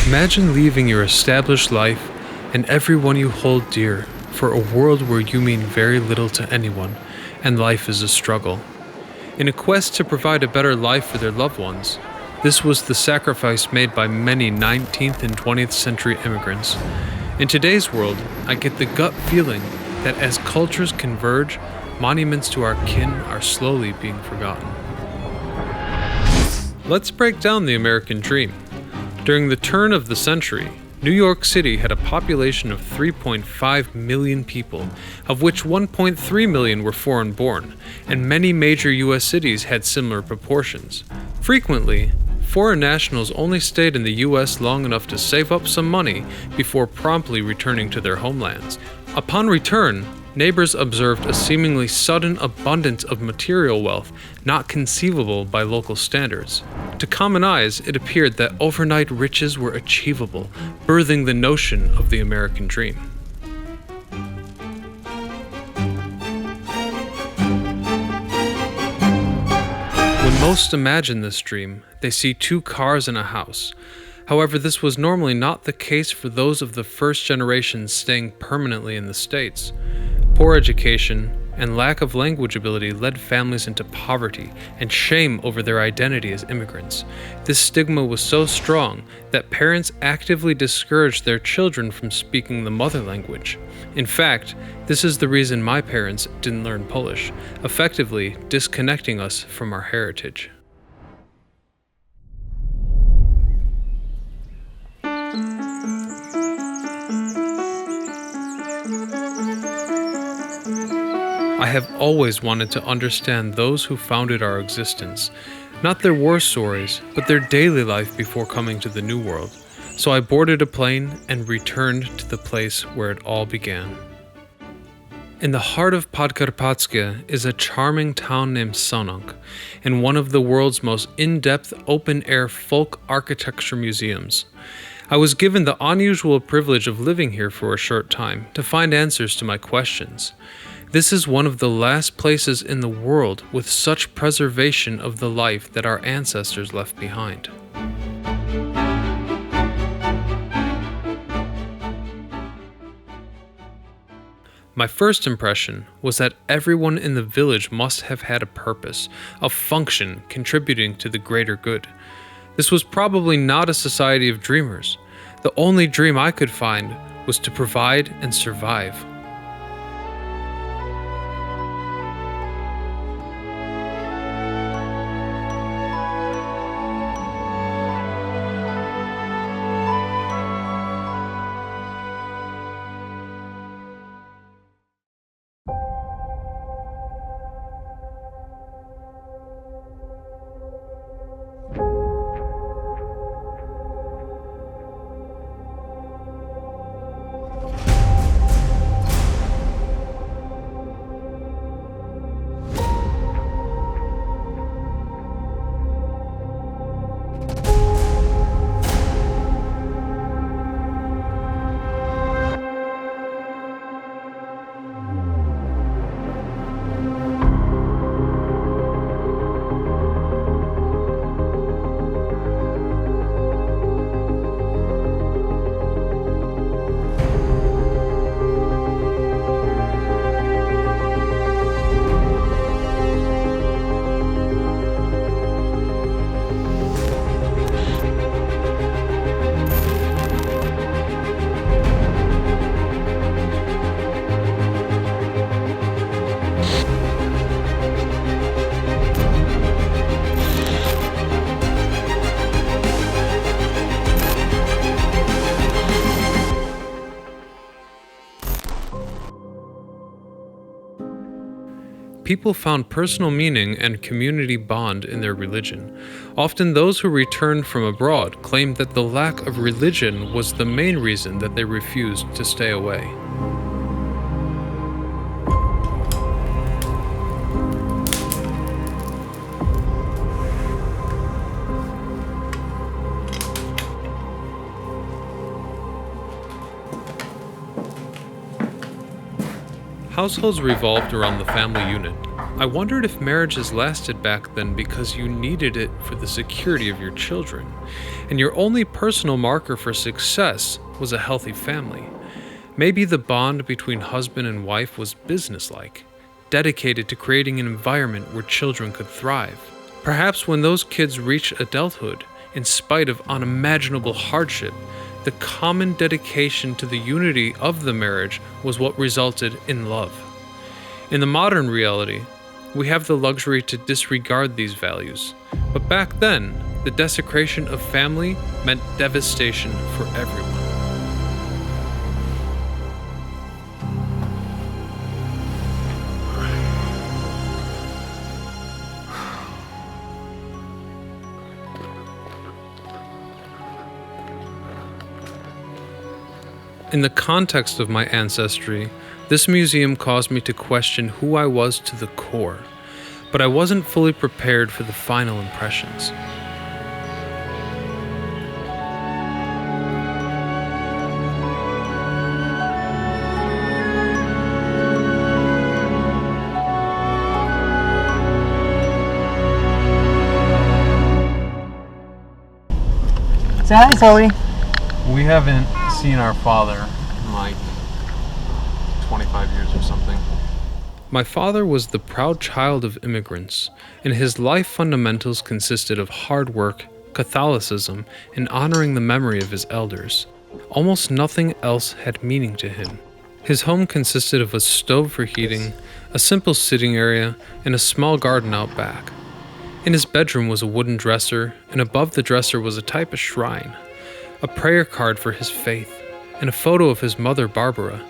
Imagine leaving your established life and everyone you hold dear for a world where you mean very little to anyone and life is a struggle. In a quest to provide a better life for their loved ones, this was the sacrifice made by many 19th and 20th century immigrants. In today's world, I get the gut feeling that as cultures converge, monuments to our kin are slowly being forgotten. Let's break down the American dream. During the turn of the century, New York City had a population of 3.5 million people, of which 1.3 million were foreign-born, and many major U.S. cities had similar proportions. Frequently, foreign nationals only stayed in the U.S. long enough to save up some money before promptly returning to their homelands. Upon return, neighbors observed a seemingly sudden abundance of material wealth not conceivable by local standards. To common eyes, it appeared that overnight riches were achievable, birthing the notion of the American dream. When most imagine this dream, they see 2 cars and a house. However, this was normally not the case for those of the first generation staying permanently in the States. Poor education and lack of language ability led families into poverty and shame over their identity as immigrants. This stigma was so strong that parents actively discouraged their children from speaking the mother language. In fact, this is the reason my parents didn't learn Polish, effectively disconnecting us from our heritage. I have always wanted to understand those who founded our existence, not their war stories, but their daily life before coming to the New World. So I boarded a plane and returned to the place where it all began. In the heart of Podkarpackie is a charming town named Sanok, and one of the world's most in-depth open-air folk architecture museums. I was given the unusual privilege of living here for a short time to find answers to my questions. This is one of the last places in the world with such preservation of the life that our ancestors left behind. My first impression was that everyone in the village must have had a purpose, a function contributing to the greater good. This was probably not a society of dreamers. The only dream I could find was to provide and survive. People found personal meaning and community bond in their religion. Often those who returned from abroad claimed that the lack of religion was the main reason that they refused to stay away. Households revolved around the family unit. I wondered if marriages lasted back then because you needed it for the security of your children, and your only personal marker for success was a healthy family. Maybe the bond between husband and wife was businesslike, dedicated to creating an environment where children could thrive. Perhaps when those kids reached adulthood, in spite of unimaginable hardship, the common dedication to the unity of the marriage was what resulted in love. In the modern reality, we have the luxury to disregard these values, but back then, the desecration of family meant devastation for everyone. In the context of my ancestry, this museum caused me to question who I was to the core, but I wasn't fully prepared for the final impressions. Say hi, Zoe. We haven't seen our father in like 25 years or something. My father was the proud child of immigrants, and his life fundamentals consisted of hard work, Catholicism, and honoring the memory of his elders. Almost nothing else had meaning to him. His home consisted of a stove for heating, a simple sitting area, and a small garden out back. In his bedroom was a wooden dresser, and above the dresser was a type of shrine, a prayer card for his faith, and a photo of his mother Barbara,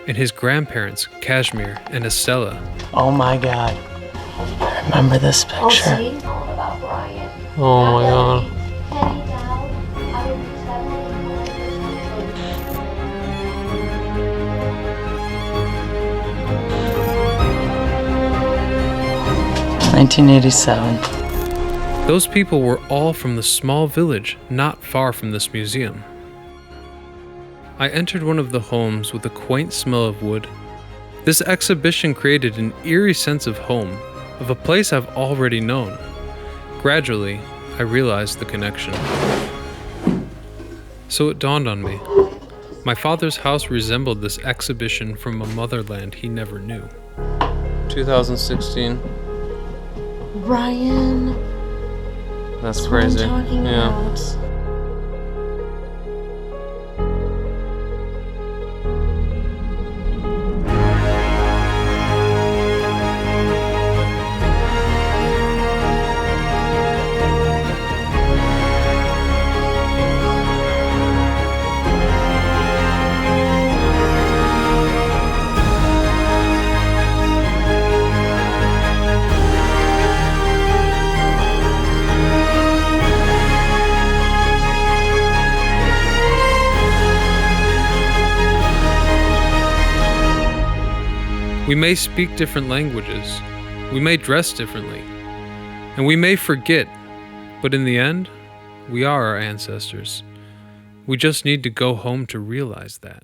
and his grandparents Kashmir and Estella. Oh my God. I remember this picture. All about Brian. Oh my God. Penny down. I will be 1987. Those people were all from the small village not far from this museum. I entered one of the homes with a quaint smell of wood. This exhibition created an eerie sense of home, of a place I've already known. Gradually, I realized the connection. So it dawned on me. My father's house resembled this exhibition from a motherland he never knew. 2016. Brian. That's crazy. What I'm talking about. We may speak different languages, we may dress differently, and we may forget, but in the end, we are our ancestors. We just need to go home to realize that.